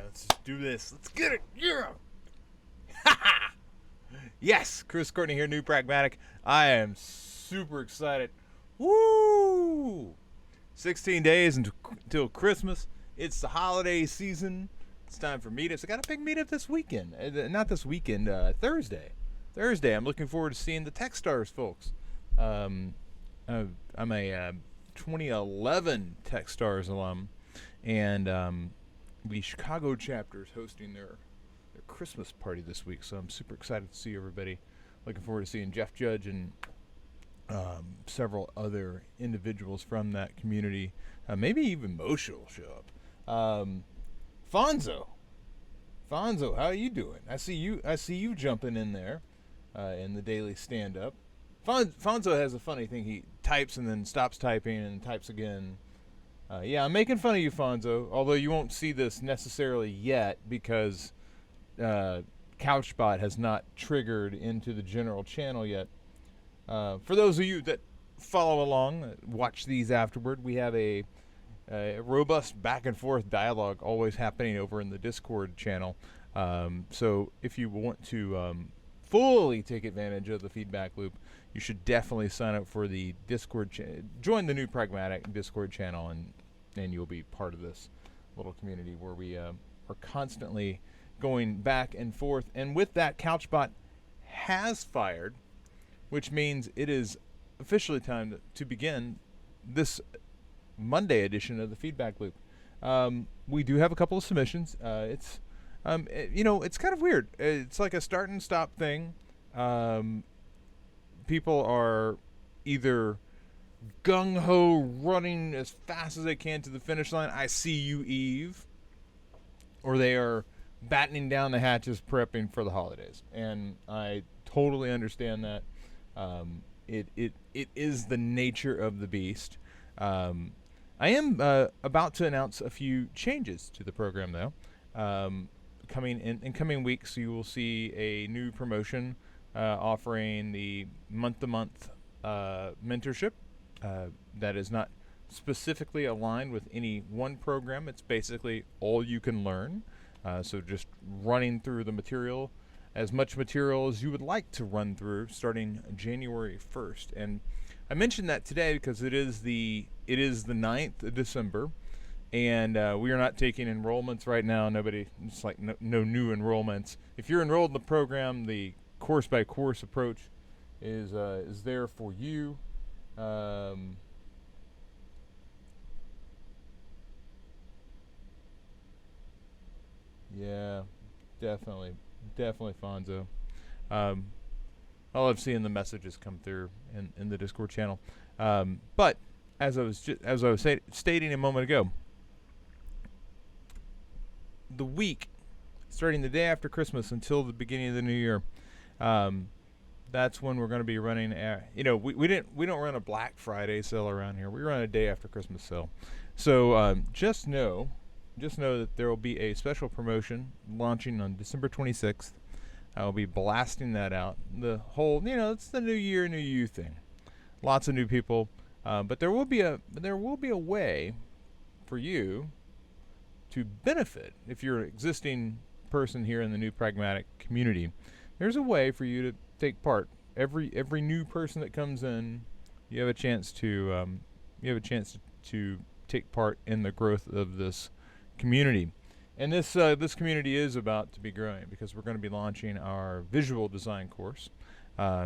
Let's just do this. Let's get it. Yeah. Ha ha. Yes, Chris Courtney here, new Pragmatic. I am super excited. Woo! 16 days until Christmas. It's the holiday season. It's time for meetups. I got a big meetup this weekend. Not this weekend, Thursday. Thursday. I'm looking forward to seeing the Techstars folks. I'm a 2011 Techstars alum, and the Chicago chapter is hosting their Christmas party this week, so I'm super excited to see everybody. Looking forward to seeing Jeff Judge and several other individuals from that community. Maybe even Moshe will show up. Fonzo, how are you doing? I see you jumping in there in the daily stand-up. Fonzo has a funny thing. He types and then stops typing and types again. Yeah, I'm making fun of you, Fonzo, although you won't see this necessarily yet because CouchBot has not triggered into the general channel yet. For those of you that follow along, watch these afterward, we have a robust back and forth dialogue always happening over in the Discord channel. So if you want to fully take advantage of the feedback loop, you should definitely sign up for the Discord join the new Pragmatic Discord channel, and you'll be part of this little community where we are constantly going back and forth. And with that, CouchBot has fired, which means it is officially time to begin this Monday edition of the feedback loop. We do have a couple of submissions. It's kind of weird. It's like a start and stop thing. People are either gung-ho running as fast as they can to the finish line, I see you, Eve, or they are battening down the hatches prepping for the holidays. And I totally understand that. It is the nature of the beast. I am about to announce a few changes to the program, though. Coming in coming weeks, you will see a new promotion offering the month-to-month mentorship that is not specifically aligned with any one program. It's basically all you can learn. So just running through the material, as much material as you would like to run through, starting January 1st. And I mentioned that today because it is the 9th of December, and we are not taking enrollments right now. It's like no new enrollments. If you're enrolled in the program, the course by course approach is there for you. Yeah, definitely, Fonzo. I love seeing the messages come through in the Discord channel. But as I was stating a moment ago, the week starting the day after Christmas until the beginning of the new year, that's when we're going to be running. We don't run a Black Friday sale around here. We run a day after Christmas sale. So just know that there will be a special promotion launching on December 26th. I'll be blasting that out. The whole, it's the new year, new you thing. Lots of new people, but there will be a way for you to benefit if you're an existing person here in the new Pragmatic community. There's a way for you to take part. Every new person that comes in, you have a chance to take part in the growth of this community. And this community is about to be growing because we're going to be launching our visual design course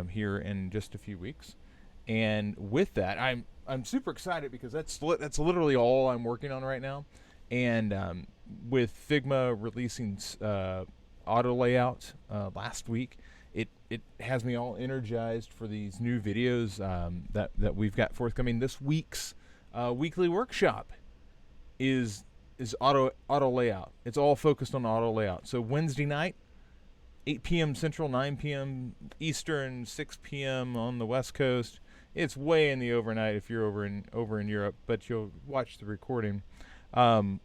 here in just a few weeks. And with that, I'm super excited because that's literally all I'm working on right now. And with Figma releasing auto layout last week, it has me all energized for these new videos that we've got forthcoming. This week's weekly workshop is auto layout. It's all focused on auto layout. So Wednesday night, 8 p.m. Central, 9 p.m. Eastern, 6 p.m. on the West Coast. It's way in the overnight if you're over in Europe, but you'll watch the recording. Auto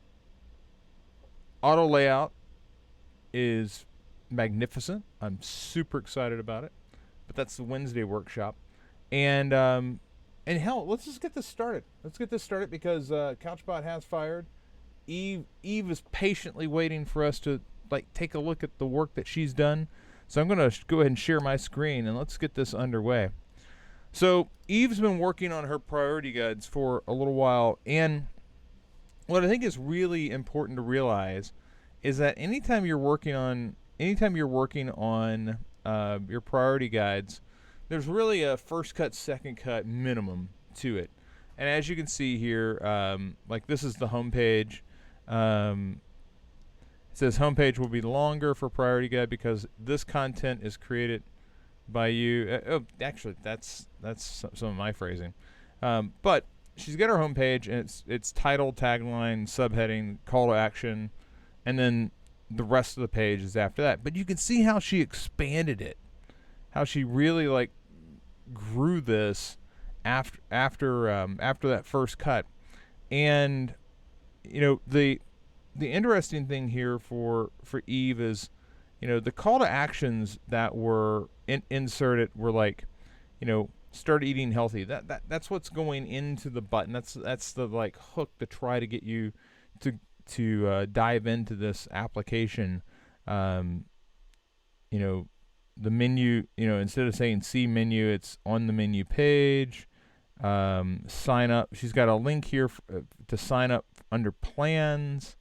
layout is magnificent. I'm super excited about it. But that's the Wednesday workshop. And hell, let's just get this started. Let's get this started because CouchBot has fired. Eve is patiently waiting for us to like take a look at the work that she's done. So I'm going to go ahead and share my screen and let's get this underway. So Eve's been working on her priority guides for a little while, and what I think is really important to realize is that anytime you're working on your priority guides, there's really a first cut, second cut minimum to it. And as you can see here, like this is the home page. It says homepage will be longer for priority guide because this content is created by you. Actually, that's some of my phrasing. But she's got her homepage, and it's title, tagline, subheading, call to action, and then the rest of the page is after that. But you can see how she expanded it, how she really like grew this after that first cut. And you know, the interesting thing here for Eve is, you know, the call to actions that were inserted were like, you know, start eating healthy. That's what's going into the button. That's the like hook to try to get you to dive into this application. You know, the menu, you know, instead of saying see menu, it's on the menu page. Sign up. She's got a link here to sign up under plans.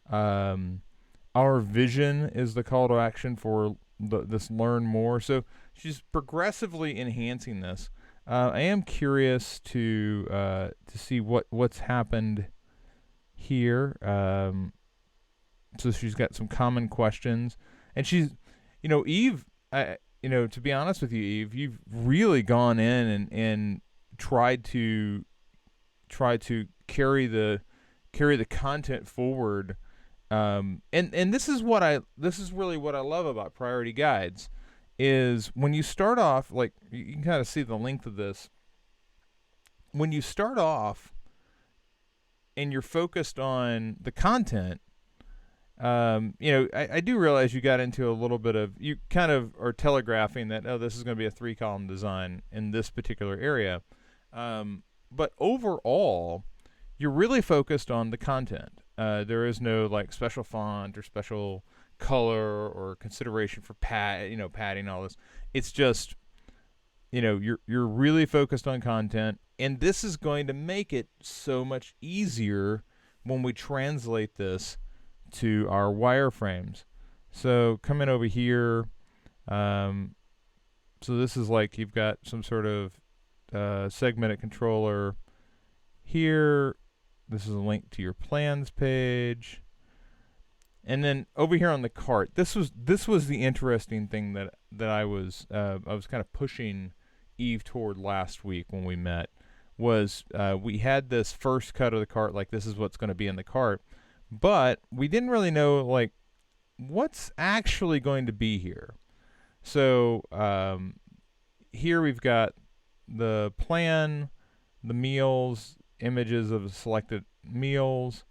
Our vision is the call to action for this learn more. So she's progressively enhancing this. I am curious to see what's happened here. So she's got some common questions, and she's, you know, Eve. You know, to be honest with you, Eve, you've really gone in and tried to carry the content forward. And this is really what I love about priority guides is when you start off, like you can kind of see the length of this. When you start off and you're focused on the content, you know, I do realize you got into a little bit of, you kind of are telegraphing that, oh, this is going to be a 3-column design in this particular area. But overall, you're really focused on the content. There is no like special font or special color or consideration for padding, all this. It's just, you know, you're really focused on content, and this is going to make it so much easier when we translate this to our wireframes. So coming over here, so this is like you've got some sort of segmented controller here. This is a link to your plans page. And then over here on the cart, this was the interesting thing that I was kind of pushing Eve toward last week when we met, was we had this first cut of the cart, like this is what's going to be in the cart, but we didn't really know like what's actually going to be here. So here we've got the plan, the meals, images of selected meals,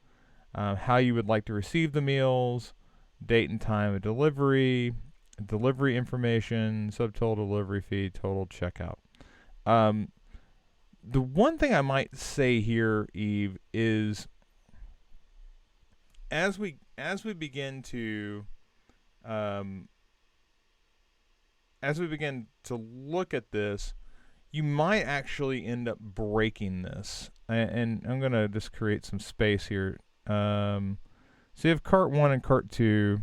how you would like to receive the meals, date and time of delivery, delivery information, subtotal delivery fee, total checkout. The one thing I might say here, Eve, is as we begin to look at this, you might actually end up breaking this. And I'm going to just create some space here. So you have cart 1 and cart 2.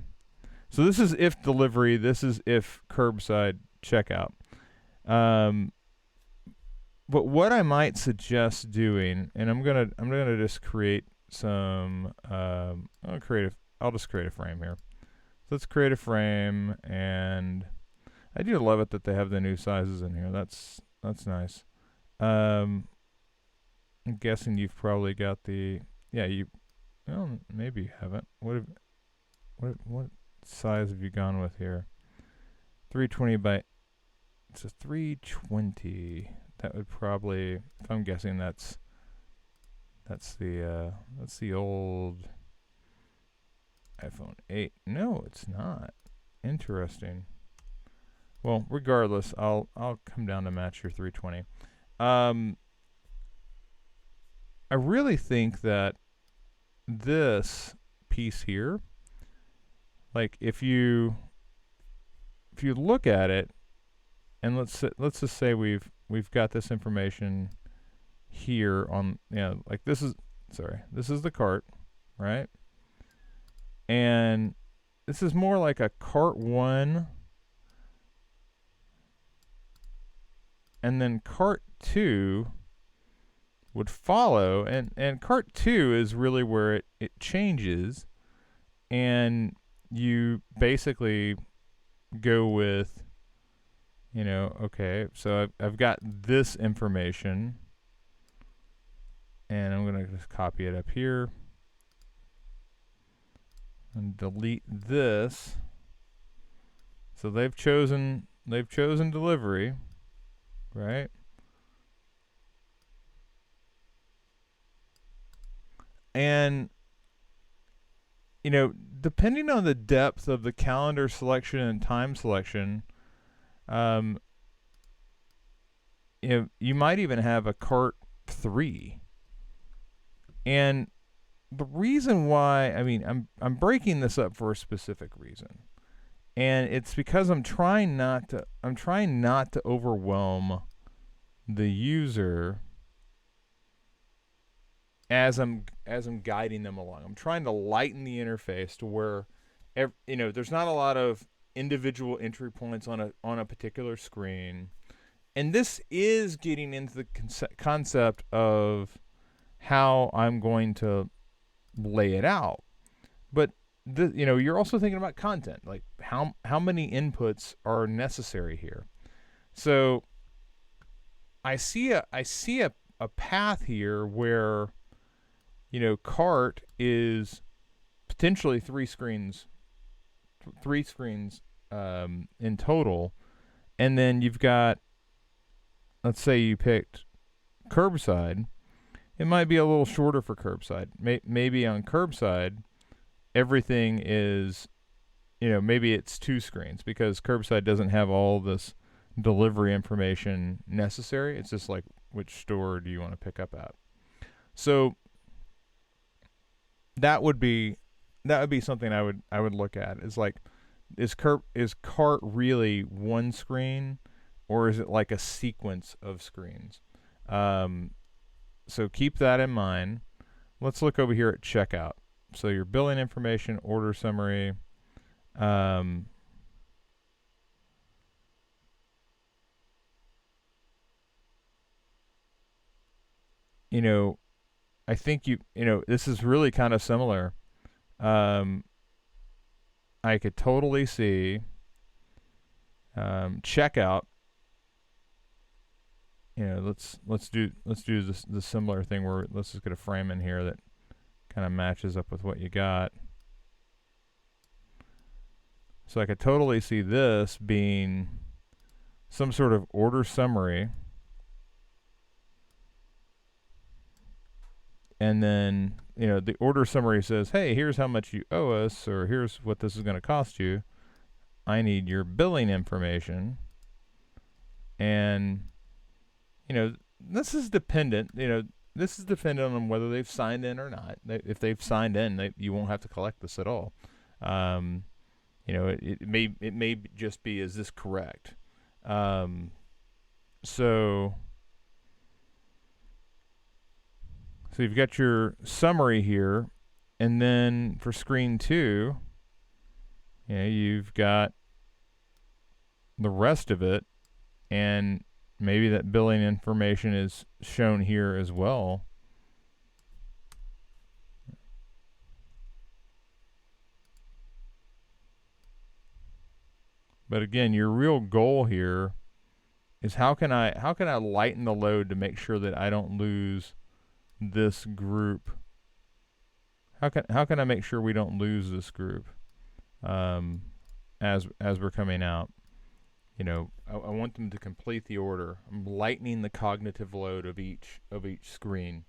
So this is if delivery, this is if curbside checkout. But what I might suggest doing, and I'm gonna just create some I'll just create a frame here. So let's create a frame, and I do love it that they have the new sizes in here. That's nice. I'm guessing you've probably got the, well, maybe you haven't. What size have you gone with here? 320 by, it's a 320. That would probably, if I'm guessing, that's the old iPhone 8. No, it's not. Interesting. Well, regardless, I'll come down to match your 320. I really think that this piece here, like if you look at it, and let's just say we've got this information here on, like this is the cart, right? And this is more like a cart 1, and then cart 2 would follow, and cart 2 is really where it changes, and you basically go with, okay, so I've got this information, and I'm going to just copy it up here and delete this. So they've chosen delivery, right? And depending on the depth of the calendar selection and time selection, you might even have a cart 3. And the reason why, I'm breaking this up for a specific reason, and it's because I'm trying not to overwhelm the user as I'm guiding them along. I'm trying to lighten the interface to where, there's not a lot of individual entry points on a particular screen, and this is getting into the concept of how I'm going to lay it out. But you're also thinking about content, like how many inputs are necessary here. So I see a path here where cart is potentially 3 screens in total, and then you've got, let's say you picked curbside. It might be a little shorter for curbside. Maybe on curbside, everything is, maybe it's 2 screens because curbside doesn't have all this delivery information necessary. It's just like, which store do you want to pick up at? So that would be something I would look at. Is like, is cart really 1 screen, or is it like a sequence of screens? So keep that in mind. Let's look over here at checkout. So your billing information, order summary. I think this is really kind of similar. I could totally see checkout. Let's do the similar thing where let's just get a frame in here that kind of matches up with what you got. So I could totally see this being some sort of order summary, and then the order summary says, hey, here's how much you owe us, or here's what this is going to cost you. I need your billing information, and this is dependent. This is dependent on whether they've signed in or not. If they've signed in, you won't have to collect this at all. It may just be, is this correct? So you've got your summary here, and then for screen 2, you've got the rest of it, and maybe that billing information is shown here as well. But again, your real goal here is how can I lighten the load to make sure that I don't lose this group? How can I make sure we don't lose this group as we're coming out? I want them to complete the order. I'm lightening the cognitive load of each screen.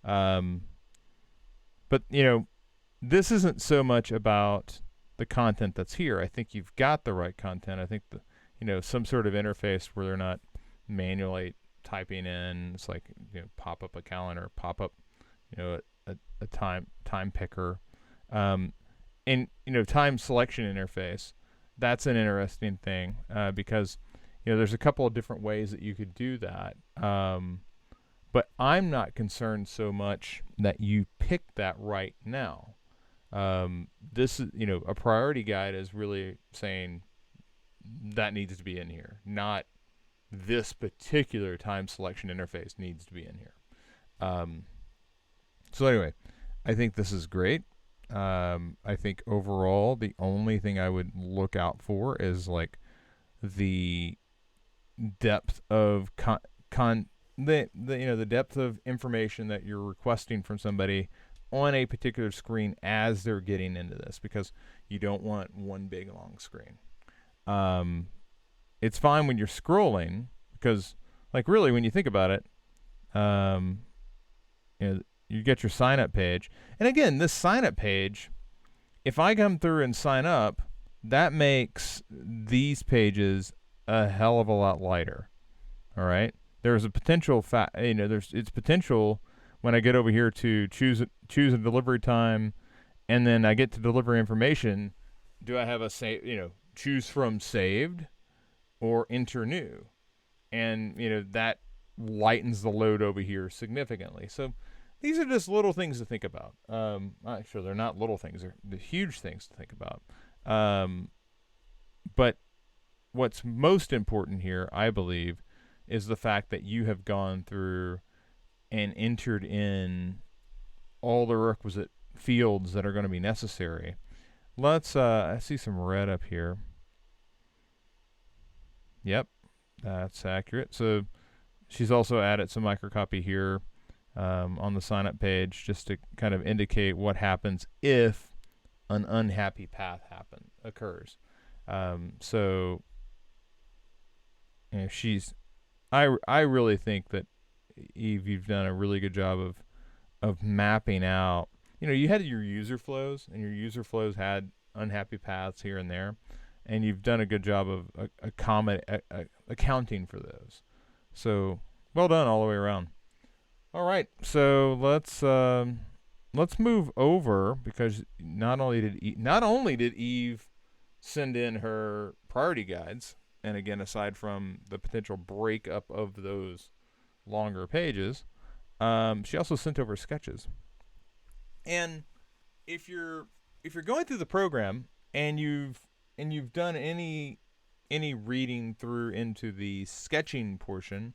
But this isn't so much about the content that's here. I think you've got the right content. I think some sort of interface where they're not manually typing in. It's like pop up a calendar, pop up a a time picker, um, and time selection interface. That's an interesting thing because there's a couple of different ways that you could do that. But I'm not concerned so much that you pick that right now. This is, a priority guide is really saying that needs to be in here, not this particular time selection interface needs to be in here. So anyway, I think this is great. I think overall, the only thing I would look out for is like the depth of the depth of information that you're requesting from somebody on a particular screen as they're getting into this, because you don't want one big long screen. It's fine when you're scrolling because, like, really, when you think about it, you get your sign up page. And again, this sign up page, if I come through and sign up, that makes these pages a hell of a lot lighter. All right. There's a potential it's potential when I get over here to choose a delivery time, and then I get to delivery information. Do I have a choose from saved or enter new? And that lightens the load over here significantly. So these are just little things to think about. Actually, they're not little things; they're huge things to think about. But what's most important here, I believe, is the fact that you have gone through and entered in all the requisite fields that are going to be necessary. Let's I see some red up here. Yep, that's accurate. So she's also added some microcopy here on the sign up page, just to kind of indicate what happens if an unhappy path occurs. So I really think that, Eve, you've done a really good job of mapping out. You had your user flows, and your user flows had unhappy paths here and there, and you've done a good job of accounting for those. So well done all the way around. All right, so let's move over, because not only did Eve send in her priority guides, and again, aside from the potential breakup of those longer pages, she also sent over sketches. And if you're going through the program and you've done any reading through into the sketching portion,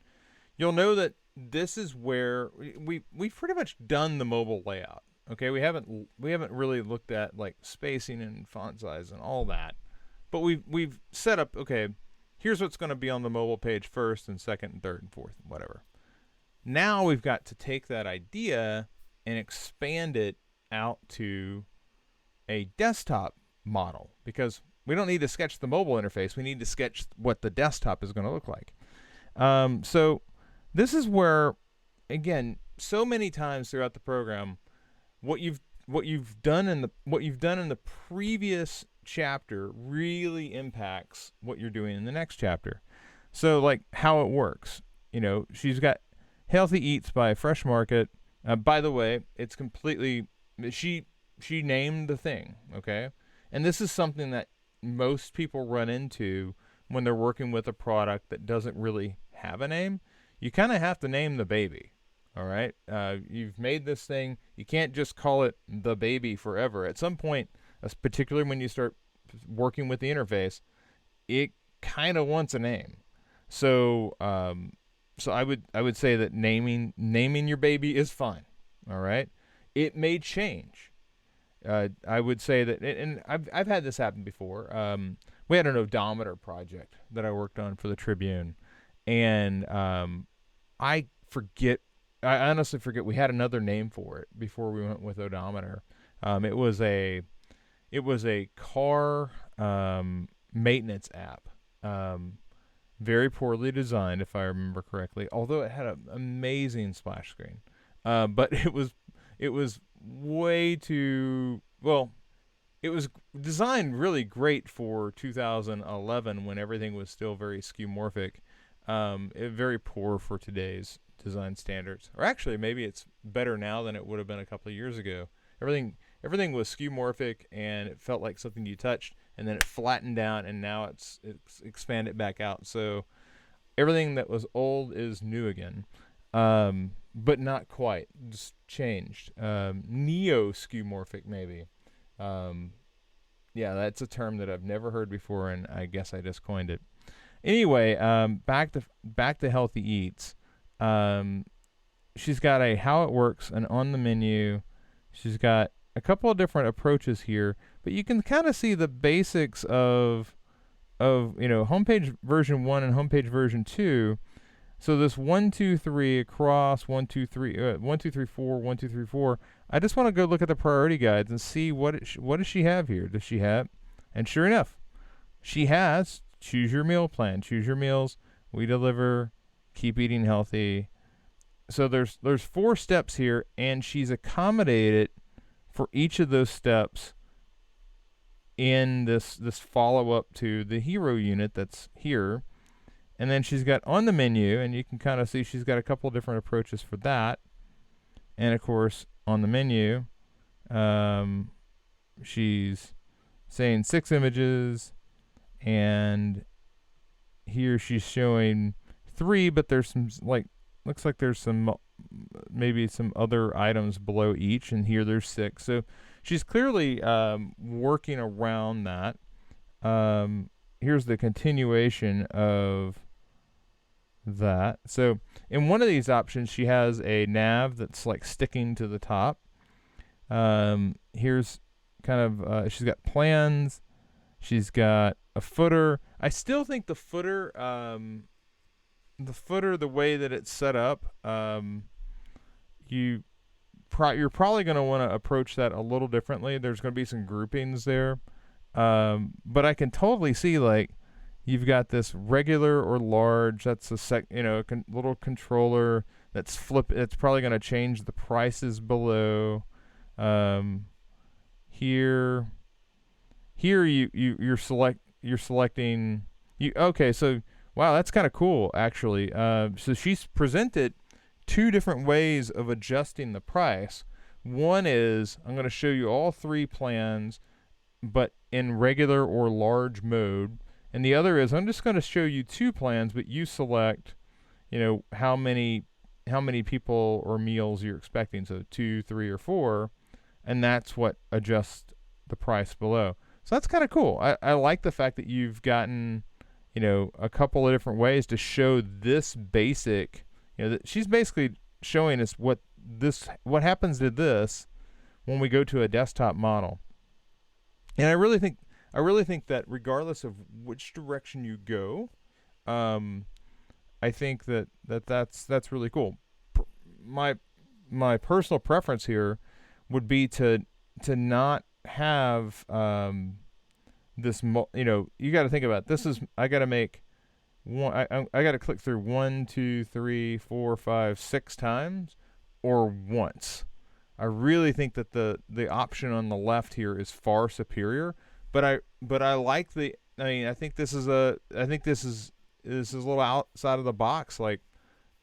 you'll know that this is where we've pretty much done the mobile layout. Okay, we haven't really looked at like spacing and font size and all that, but we've set up, okay, here's what's going to be on the mobile page first and second and third and fourth and whatever. Now we've got to take that idea and expand it out to a desktop model, because we don't need to sketch the mobile interface. We need to sketch what the desktop is going to look like. So this is where, again, so many times throughout the program, what you've done in the previous chapter really impacts what you're doing in the next chapter. So, like, how it works. She's got Healthy Eats by Fresh Market. By the way, it's completely, she named the thing, okay? And this is something that most people run into when they're working with a product that doesn't really have a name. You kind of have to name the baby, all right? You've made this thing. You can't just call it the baby forever. At some point, particularly when you start working with the interface, it kind of wants a name. So I would say that naming your baby is fine, all right? It may change. I would say that, and I've had this happen before. We had an odometer project that I worked on for the Tribune, and I honestly forget. We had another name for it before we went with odometer. It was a car maintenance app. Very poorly designed, if I remember correctly, although it had an amazing splash screen. But it was way too, well, it was designed really great for 2011 when everything was still very skeuomorphic. Very poor for today's design standards. Or actually, maybe it's better now than it would have been a couple of years ago. Everything was skeuomorphic, and it felt like something you touched, and then it flattened down, and now it's expanded back out. So everything that was old is new again, but not quite. Just changed. Neo skeuomorphic, maybe. Yeah, that's a term that I've never heard before, and I guess I just coined it. Anyway, back to Healthy Eats. She's got a how it works and on the menu. She's got a couple of different approaches here, but you can kind of see the basics of homepage version 1 and homepage version 2. So this 1 2 3 across 1 2 3 1 2 3 4 1 2 3 4. I just want to go look at the priority guides and see what does she have here. Does she have? And sure enough, she has choose your meal plan. Choose your meals. We deliver. Keep eating healthy. So there's 4 steps here, and she's accommodated for each of those steps in this follow up to the hero unit that's here. And then she's got on the menu, and you can kind of see she's got a couple different approaches for that. And of course, on the menu, she's saying 6 images, and here she's showing 3, but there's some looks like there's some maybe some other items below each, and here there's 6. So she's clearly working around that. Here's the continuation of that. So in one of these options, she has a nav that's like sticking to the top. Here's kind of she's got plans. She's got a footer. I still think the footer, the way that it's set up, you're probably going to want to approach that a little differently. There's going to be some groupings there, but I can totally see like you've got this regular or large. That's a little controller that's flip. It's probably going to change the prices below. Here you're selecting. Okay, so wow, that's kind of cool actually. So she's presented 2 different ways of adjusting the price. One is I'm going to show you all 3 plans, but in regular or large mode. And the other is I'm just going to show you 2 plans, but you select, how many people or meals you're expecting. So 2, 3, or 4, and that's what adjusts the price below. So that's kind of cool. I like the fact that you've gotten, a couple of different ways to show this basic. That she's basically showing us what happens to this when we go to a desktop model. And I really think that regardless of which direction you go, I think that's really cool. My personal preference here would be to not have this. You got to think about this. I got to make one. I got to click through 1, 2, 3, 4, 5, 6 times, or once. I really think that the option on the left here is far superior. But I like the. I think this is a little outside of the box. Like,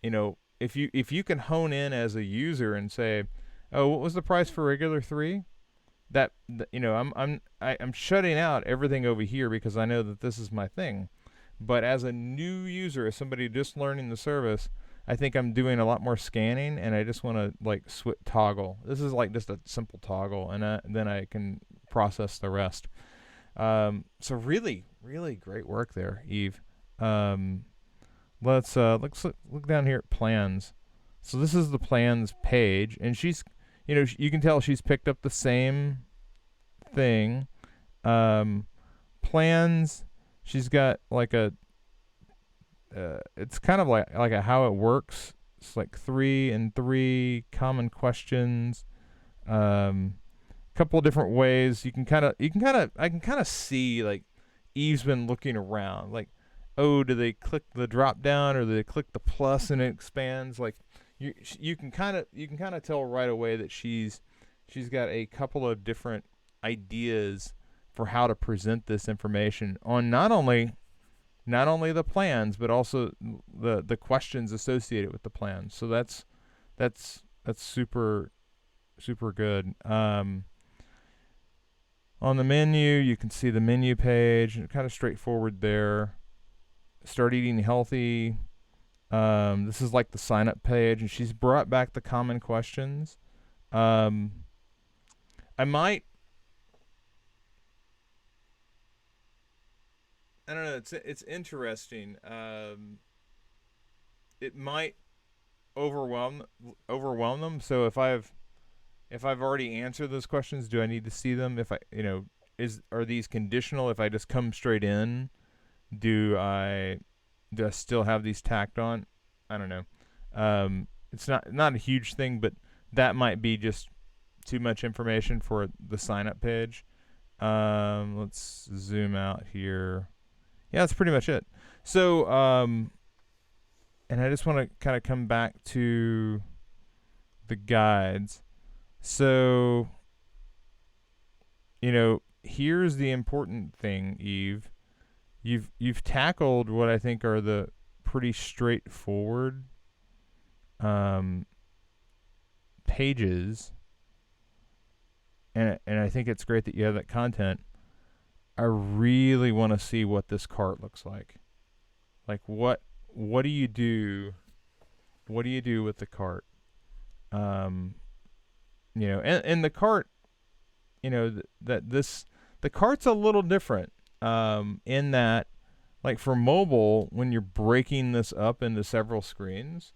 if you can hone in as a user and say, oh, what was the price for regular 3? I'm shutting out everything over here because I know that this is my thing. But as a new user, as somebody just learning the service, I think I'm doing a lot more scanning, and I just want to toggle. This is like just a simple toggle, and then I can process the rest. So really, really great work there, Eve. Let's look down here at plans. So this is the plans page, and she's, you can tell she's picked up the same thing. Plans. She's got like it's kind of like a how it works. It's like 3 and 3 common questions. Couple of different ways. I can kind of see like Eve's been looking around. Like, oh, do they click the drop down or do they click the plus and it expands? Like you can kind of tell right away that she's got a couple of different ideas for how to present this information on not only not only the plans but also the questions associated with the plans. So that's super good. On the menu, you can see the menu page, kind of straightforward there. Start eating healthy. This is like the sign up page, and she's brought back the common questions. Um, I might, I don't know. It's interesting. It might overwhelm them. So if I've already answered those questions, do I need to see them? If I, are these conditional? If I just come straight in, do I do I still have these tacked on? I don't know. It's not a huge thing, but that might be just too much information for the sign up page. Let's zoom out here. Yeah, that's pretty much it. So, and I just want to kind of come back to the guides. So, here's the important thing, Eve. You've tackled what I think are the pretty straightforward pages, and I think it's great that you have that content. I really want to see what this cart looks like. Like what do you do? What do you do with the cart? And the cart, the cart's a little different in that, like for mobile, when you're breaking this up into several screens,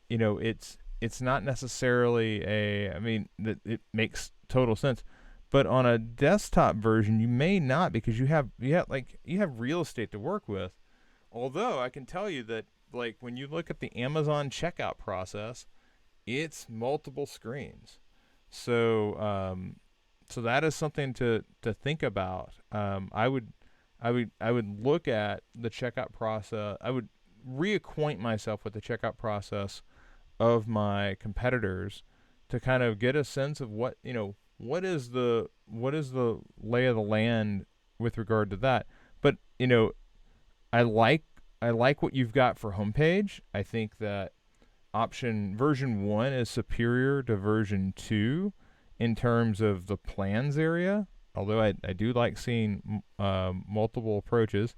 it's not necessarily it makes total sense. But on a desktop version, you may not, because you have real estate to work with. Although I can tell you that, like, when you look at the Amazon checkout process, it's multiple screens. So that is something to think about. I would look at the checkout process. I would reacquaint myself with the checkout process of my competitors to kind of get a sense of what is the lay of the land with regard to that. But I like what you've got for homepage. I think that version 1 is superior to version 2 in terms of the plans area, although I do like seeing multiple approaches.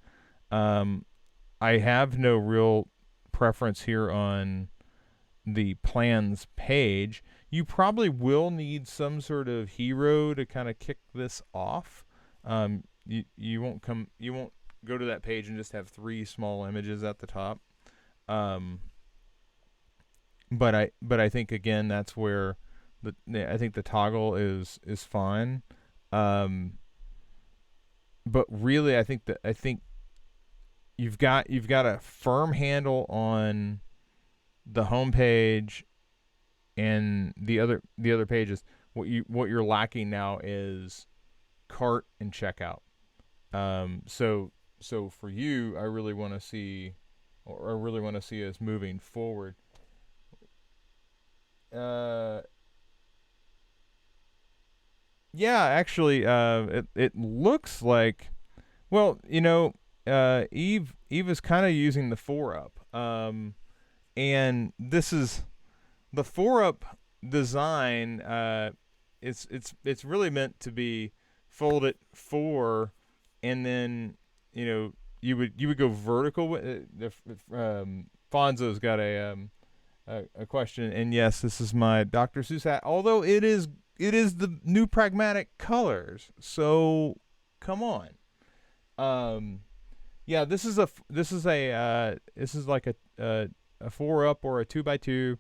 I have no real preference here on the plans page. You probably will need some sort of hero to kind of kick this off. You won't go to that page and just have 3 small images at the top. But I think, again, that's where I think the toggle is fine. But really, I think you've got a firm handle on the home page and the other pages. What you're lacking now is cart and checkout. So for you, I really want to see us moving forward. Yeah, actually, it looks like, well, Eve is kind of using the 4-up, and this is the 4-up design. It's really meant to be folded 4, and then you would go vertical with it. Fonzo's got a question, and yes, this is my Dr. Seuss hat, although it is the new Pragmatic colors. So come on. Yeah, this is like a 4-up or a 2x2,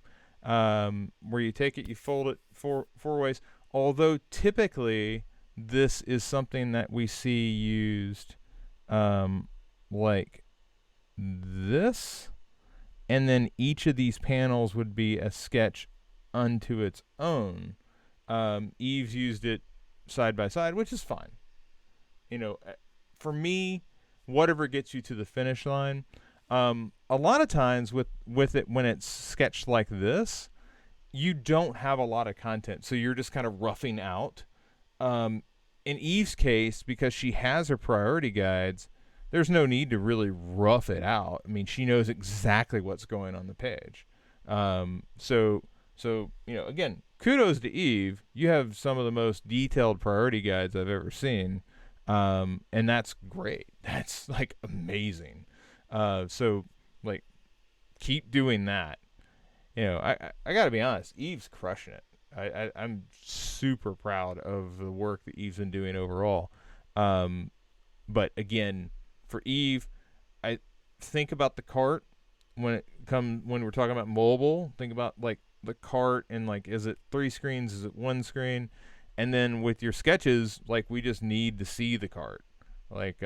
where you take it, you fold it four ways. Although typically this is something that we see used like this, and then each of these panels would be a sketch unto its own. Eve's used it side by side, which is fine. For me, whatever gets you to the finish line. A lot of times with it, when it's sketched like this, you don't have a lot of content, so you're just kind of roughing out. In Eve's case, because she has her priority guides, there's no need to really rough it out. I mean, she knows exactly what's going on the page. So again, kudos to Eve. You have some of the most detailed priority guides I've ever seen, and that's great. That's like amazing. So like, keep doing that. I got to be honest. Eve's crushing it. I'm super proud of the work that Eve's been doing overall. But again, for Eve, I think about the cart when we're talking about mobile. Think about like the cart and like, is it 3 screens? Is it 1 screen? And then with your sketches, like, we just need to see the cart. Like,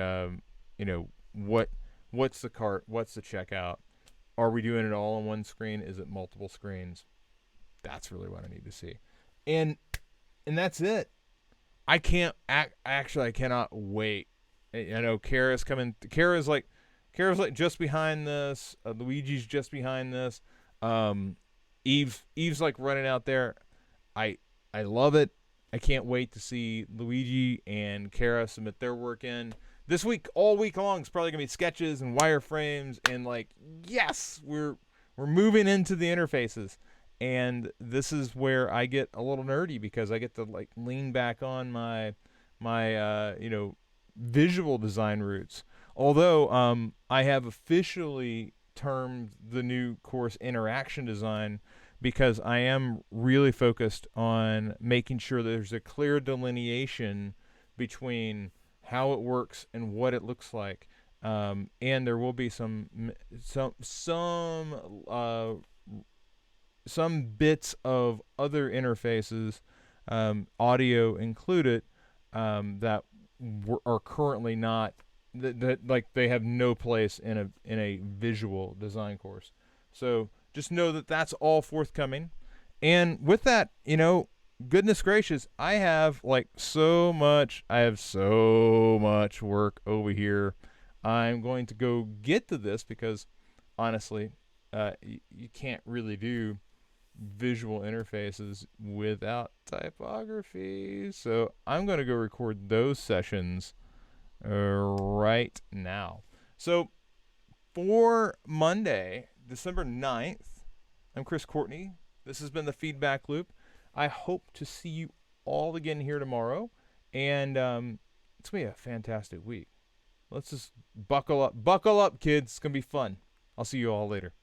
what's the cart? What's the checkout? Are we doing it all on 1 screen? Is it multiple screens? That's really what I need to see. And that's it. I cannot wait. I know Kara's coming. Kara's like just behind this. Luigi's just behind this. Eve's like running out there. I love it. I can't wait to see Luigi and Kara submit their work in. This week, all week long, is probably gonna be sketches and wireframes, and like, yes, we're moving into the interfaces. And this is where I get a little nerdy, because I get to like lean back on my visual design roots. Although I have officially termed the new course interaction design, because I am really focused on making sure there's a clear delineation between how it works and what it looks like. And there will be some bits of other interfaces, audio included, that are currently not, that like, they have no place in a visual design course. So just know that that's all forthcoming. And with that, goodness gracious, I have so much work over here. I'm going to go get to this, because honestly, you can't really do visual interfaces without typography. So I'm going to go record those sessions right now. So for Monday, December 9th, I'm Chris Courtney. This has been the Feedback Loop. I hope to see you all again here tomorrow. And it's going to be a fantastic week. Let's just buckle up. Buckle up, kids. It's going to be fun. I'll see you all later.